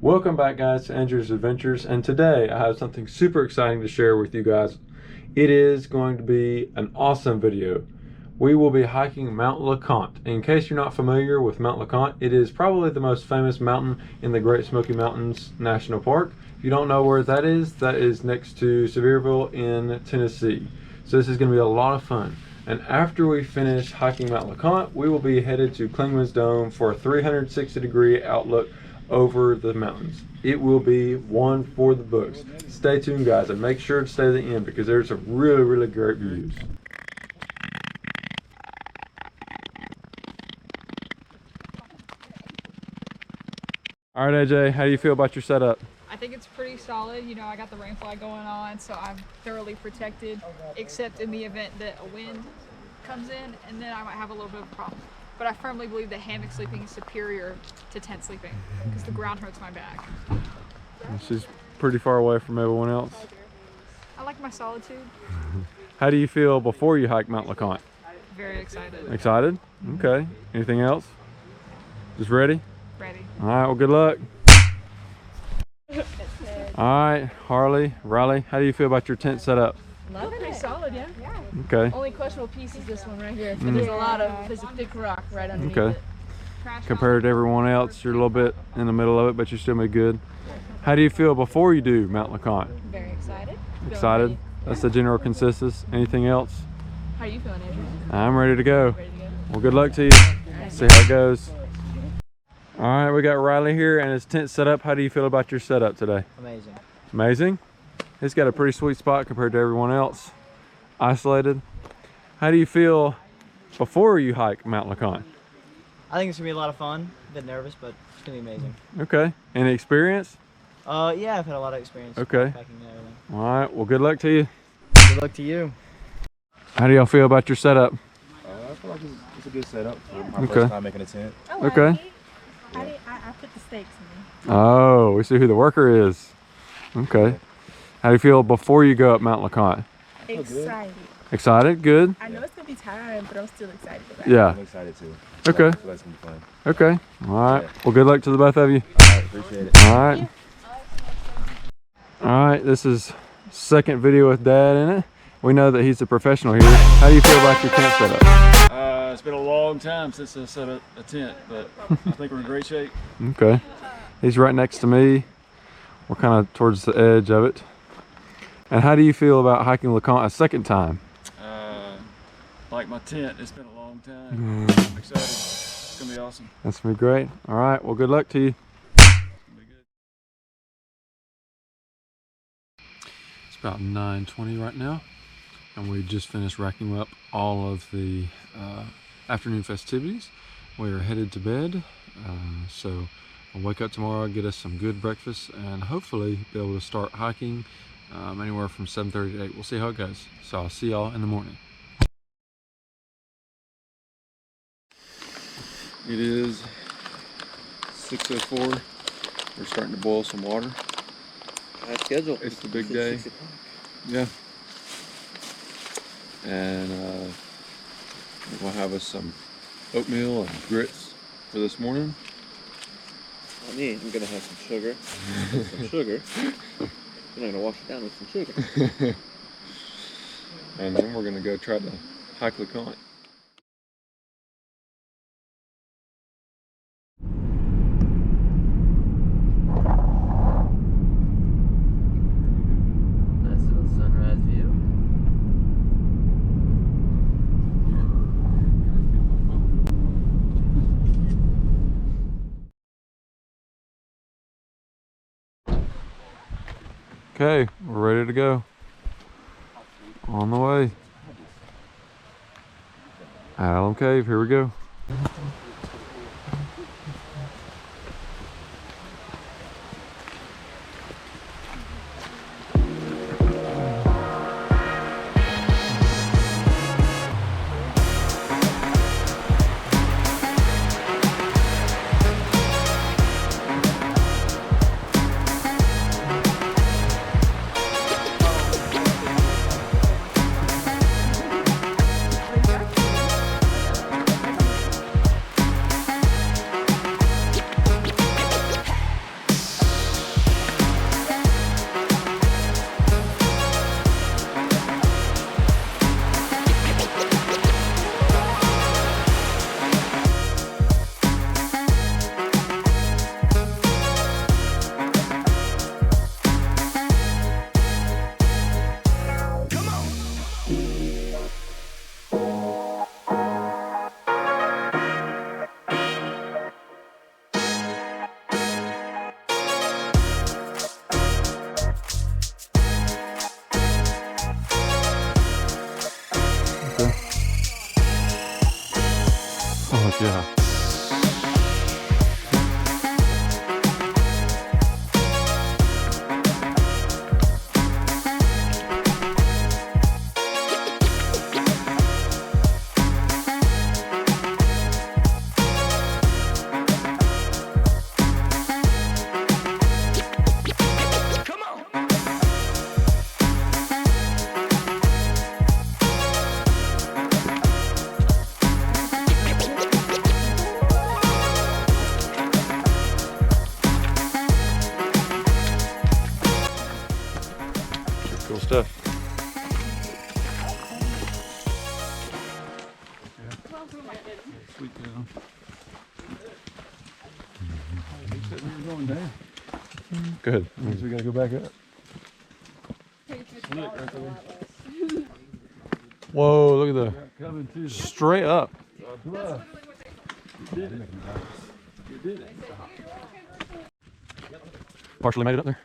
Welcome back, guys, to Andrew's Adventures, and today I have something super exciting to share with you guys. It is going to be an awesome video. We will be hiking Mount LeConte. In case you're not familiar with Mount LeConte, it is probably the most famous mountain in the Great Smoky Mountains National Park. If you don't know where that is next to Sevierville in Tennessee. So this is going to be a lot of fun. And after we finish hiking Mount LeConte, we will be headed to Clingman's Dome for a 360-degree outlook over the mountains. It will be one for the books. Stay tuned, guys, and make sure to stay to the end because there's some really great views. All right, AJ, how do you feel about your setup? I think it's pretty solid. You know, I got the rain flag going on, so I'm thoroughly protected, except in the event that a wind comes in, and then I might have a little bit of a problem. But I firmly believe that hammock sleeping is superior to tent sleeping because the ground hurts my back. She's pretty far away from everyone else. I like my solitude. How do you feel before you hike Mount LeConte? Very excited. Excited? Okay. Anything else? Just ready? Ready. All right, well, good luck. All right, Harley, Riley, how do you feel about your tent setup? Love it. Pretty solid, yeah. Okay. Only questionable piece is this one right here. There's a thick rock right underneath Okay. it. Compared to everyone else, you're a little bit in the middle of it, but you still be good. How do you feel before you do Mount LeConte? Very excited. Excited? That's the general consensus. Anything else? How are you feeling, Andrew? I'm ready to go. Ready to go? Well, good luck to you. See how it goes. All right, we got Riley here and his tent set up. How do you feel about your setup today? Amazing. Amazing? He's got a pretty sweet spot compared to everyone else. Isolated. How do you feel before you hike Mount LeConte? I think it's gonna be a lot of fun. A bit nervous, but it's gonna be amazing. Okay. Any experience? Yeah, I've had a lot of experience. Okay. Packing and everything. All right, well, good luck to you. Good luck to you. How do y'all feel about your setup? I feel like it's a good setup for my Okay. first time making a tent. Okay. I put the stakes in. Oh, we see who the worker is. Okay. How do you feel before you go up Mount LeConte? Excited. Excited? Good? I know it's gonna be tiring, but I'm still excited about Yeah. I'm excited too. Okay. I feel like it's gonna be fun. Okay. All right. Well, good luck to the both of you. All right, appreciate it. All right. All right. This is second video with Dad in it. We know that he's a professional here. How do you feel about your tent setup? It's been a long time since I set up a tent, but I think we're in great shape. Okay. He's right next to me. We're kind of towards the edge of it. And how do you feel about hiking LeConte a second time? Like my tent, it's been a long time. I'm excited. It's gonna be awesome. That's gonna be great. All right. Well, good luck to you. It's gonna be good. It's about 9:20 right now, and we just finished racking up all of the afternoon festivities. We are headed to bed, so I'll wake up tomorrow, get us some good breakfast, and hopefully be able to start hiking anywhere from 7:30 to 8. We'll see how it goes. So I'll see y'all in the morning. It is 6:04. We're starting to boil some water. High schedule. It's the big day. Yeah. And we'll have us some oatmeal and grits for this morning. Not me. I'm gonna have some sugar. Some sugar. I'm gonna wash it down with some sugar. And then we're gonna go try to hike LeConte. Nice little sunrise view. Okay, we're ready to go. On the way. Alum Cave, here we go. going down. Good. Means we gotta go back up. Whoa, look at the Coming to the straight up. bluff. You did it. You did it. Partially made it up there.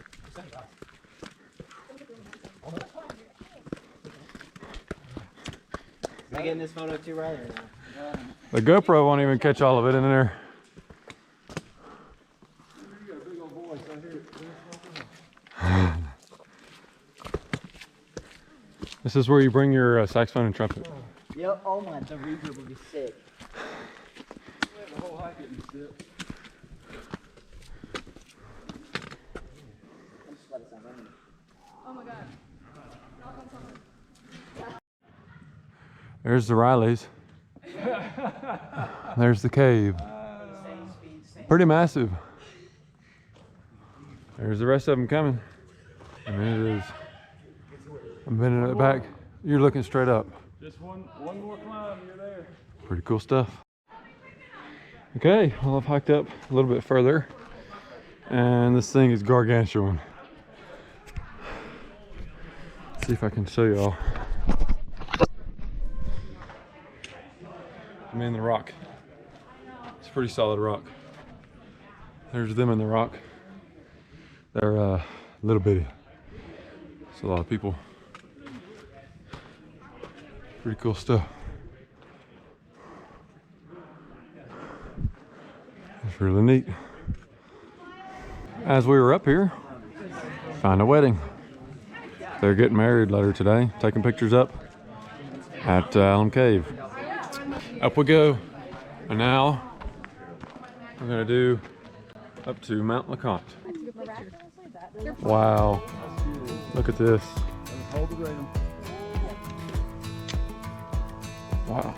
Am I getting this photo too, Riley? Or no? The GoPro won't even catch all of it in there. This is where you bring your saxophone and trumpet. Yep. Oh my, the reverb will be sick. The whole hike getting sick. Oh my god. There's the Rileys. There's the cave. Pretty massive. There's the rest of them coming. And it is. I'm bending it back. You're looking straight up. Just one more climb, you're there. Pretty cool stuff. Okay, well, I've hiked up a little bit further. And this thing is gargantuan. Let's see if I can show y'all. I'm in the rock. It's a pretty solid rock. There's them in the rock. They're little bitty. It's a lot of people. Pretty cool stuff. It's really neat. As we were up here, found a wedding. They're getting married later today. Taking pictures up at Alum Cave. Up we go. And now we're gonna do up to Mount LeConte. Wow. Look at this. Hold the railing. Wow.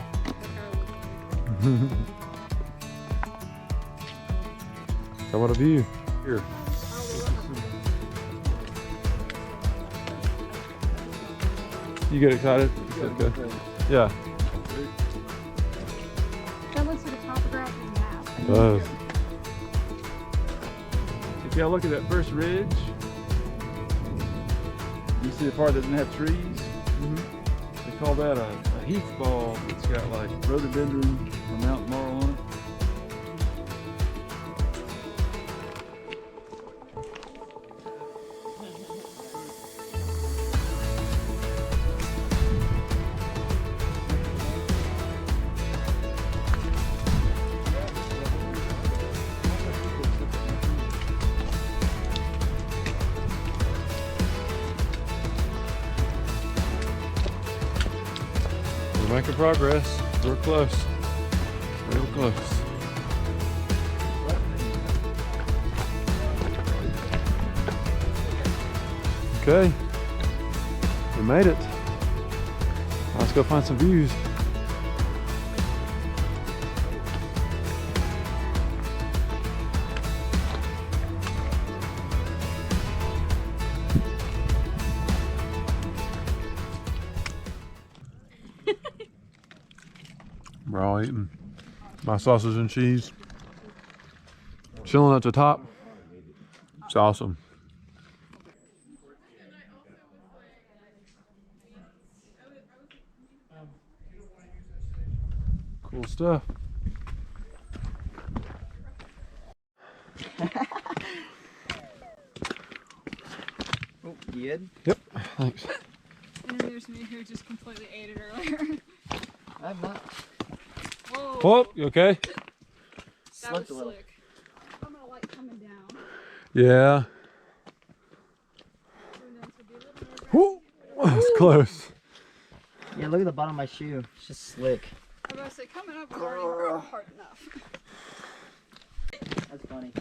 So what a view here. You get excited? Okay. Yeah. That looks like a topographic map. It does. If y'all look at that first ridge, you see the part that doesn't have trees? They call that a heath ball. It's got like rhododendron or mountain laurel on it. We're making progress. We're close. Real close. Okay. We made it. Now let's go find some views. We're all eating my sausage and cheese. Chilling at the top. It's awesome. Cool stuff. Oh, you good? Yep, thanks. And then there's me who just completely ate it earlier. I'm not. Whoa. Oh, you okay? That was Slipped a little. slick. I'm gonna like coming down. Yeah. Woo! That's close. Yeah, look at the bottom of my shoe. It's just slick. I was about to say, coming up was already hard enough. That's funny.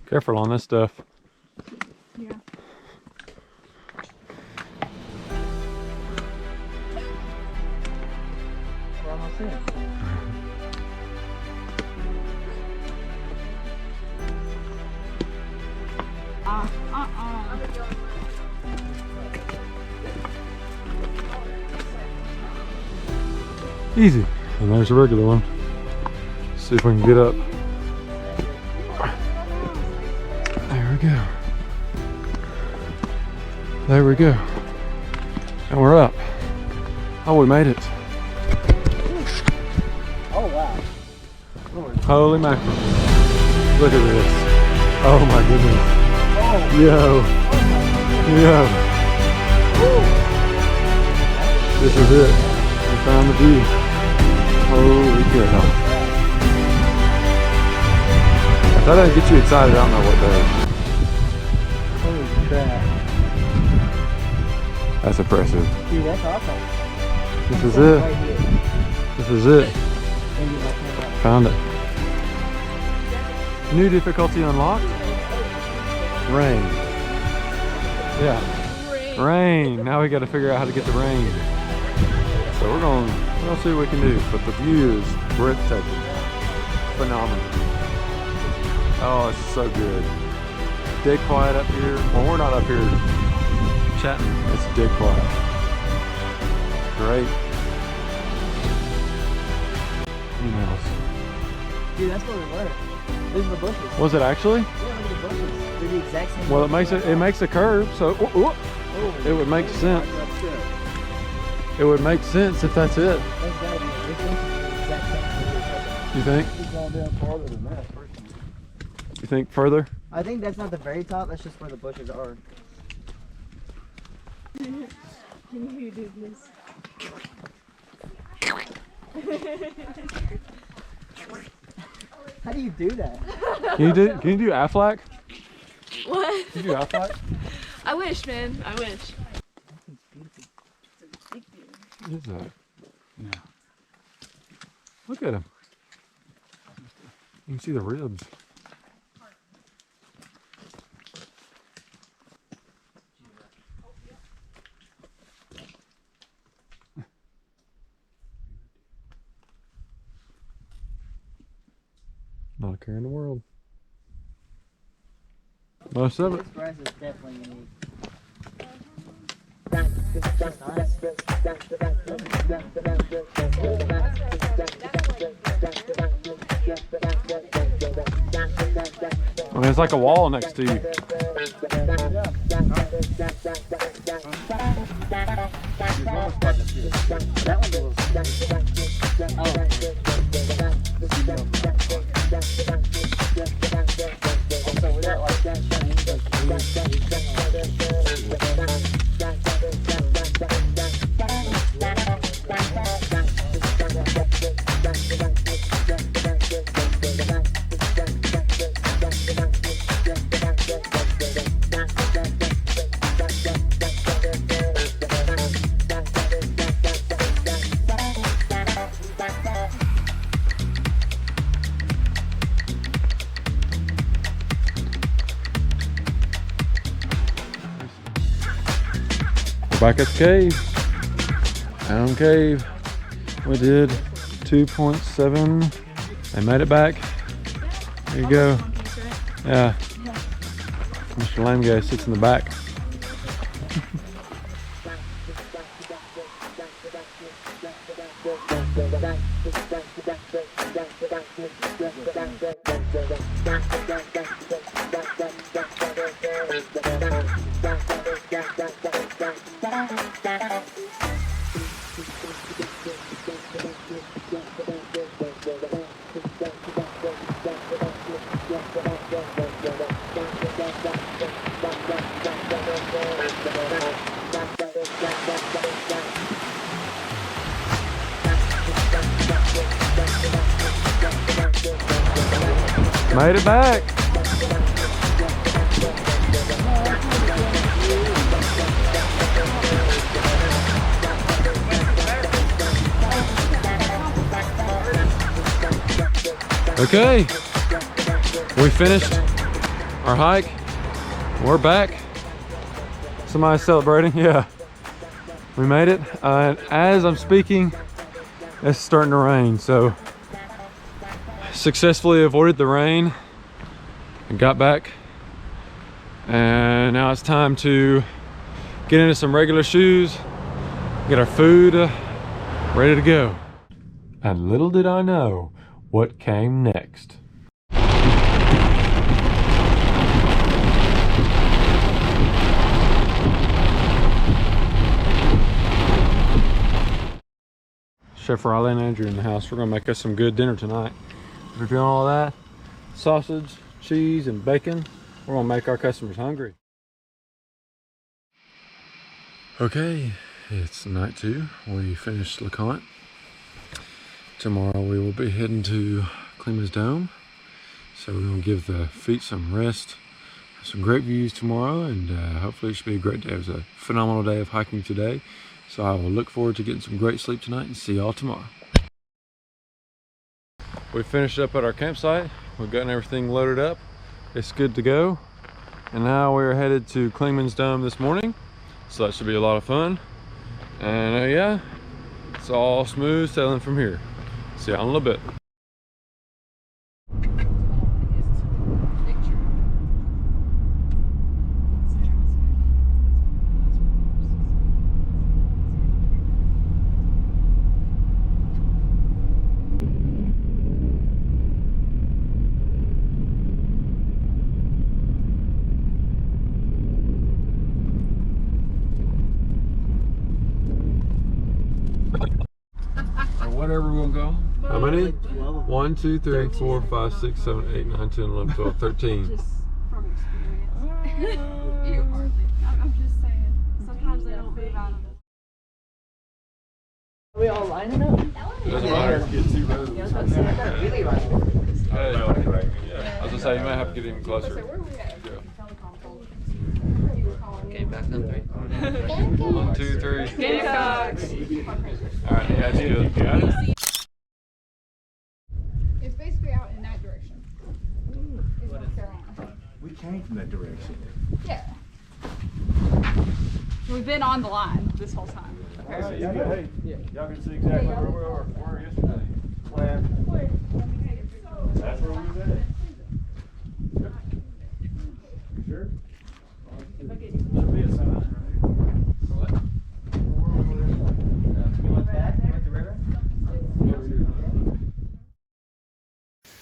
Careful on this stuff. Yeah. We're almost there. Easy. And there's a regular one. See if we can get up. go. There we go. And we're up. Oh, we made it. Oh wow. Holy mackerel. Look at this. Oh my goodness. Yo. Yo. This is it. We found the view. Holy cow. If that doesn't get you excited, I don't know what does. Holy crap. That's impressive. Dude, that's awesome. This is Right it. here. This is it. Maybe my camera. Found it. New difficulty unlocked. Rain. Yeah. Rain. Now we got to figure out how to get the rain. So we're gonna see what we can do. But the view is breathtaking. Phenomenal. Oh, it's so good. Dead quiet up here. Well, we're not up here chatting. It's dead quiet. Great. Emails. Dude, that's where we were. These are the bushes. Was it actually? Yeah, look at the bushes. They're the exact same. Well, bushes. it makes a curve, so it would make sense. It would make sense if that's it. That's gotta be the exact same. You think? It's going down farther than that, personally. You think further? I think that's not the very top. That's just where the bushes are. You do this. How do you do that? Can you do Aflac? What? Can you do Aflac? I wish, man. I wish. What is that? Yeah. Look at him. You can see the ribs. Not a care in the world. Most of it. This grass is definitely unique. I mean, it's like a wall next to you. Back at the cave. Down cave. We did 2.7. I made it back. There you go. Yeah. Mr. Lame guy sits in the back. Made it back. Okay, we finished our hike. We're back. Somebody's celebrating. Yeah, we made it. And as I'm speaking, it's starting to rain. So successfully avoided the rain and got back. And now it's time to get into some regular shoes, get our food ready to go. And little did I know what came next. Chef Riley and Andrew in the house. We're gonna make us some good dinner tonight. We're doing all that sausage, cheese, and bacon. We're gonna make our customers hungry. Okay, it's night 2. We finished LeConte. Tomorrow we will be heading to Clemens Dome. So we're gonna give the feet some rest. Have some great views tomorrow, and hopefully it should be a great day. It was a phenomenal day of hiking today. So I will look forward to getting some great sleep tonight and see y'all tomorrow. We finished up at our campsite. We've gotten everything loaded up. It's good to go. And now we're headed to Clemens Dome this morning. So that should be a lot of fun. And yeah, it's all smooth sailing from here. See y'all in a little bit. Whatever we'll go. How many? 1, 2, 3, 4, 5, 6, 7, 8, 9, 10, 11, 12, 13. Just from experience. I'm just saying. Sometimes they don't move out of it. Are we all lining up? It doesn't matter. Get 2 rows. Yeah, I was about to say, I got really lining up. Hey, I was gonna say you might have to get even closer. Okay, back on 3. 1, 2, 3. Gamecocks. All right, yeah, it's good. You got it? It's basically out in that direction. It's North Carolina. We came from that direction. Yeah. We've been on the line this whole time. Hey, y'all can see exactly where we were yesterday. That's where we was at. Yep. You sure? Should be a sign right here.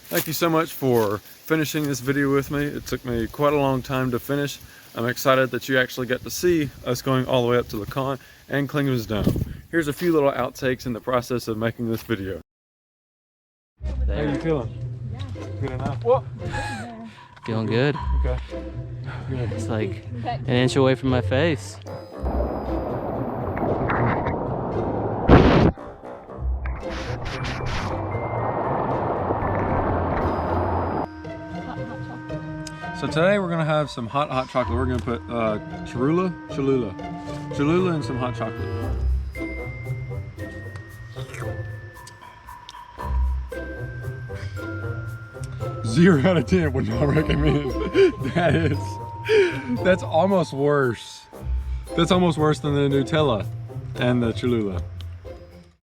Thank you so much for finishing this video with me. It took me quite a long time to finish. I'm excited that you actually got to see us going all the way up to LeConte and Clemens Dome. Here's a few little outtakes in the process of making this video. How are you feeling? Good enough? Whoa. Feeling good. Okay. Good. It's like an inch away from my face. So today we're gonna have some hot chocolate. We're gonna put Cholula and some hot chocolate. 0 out of 10 would not recommend. That's almost worse. That's almost worse than the Nutella and the Cholula.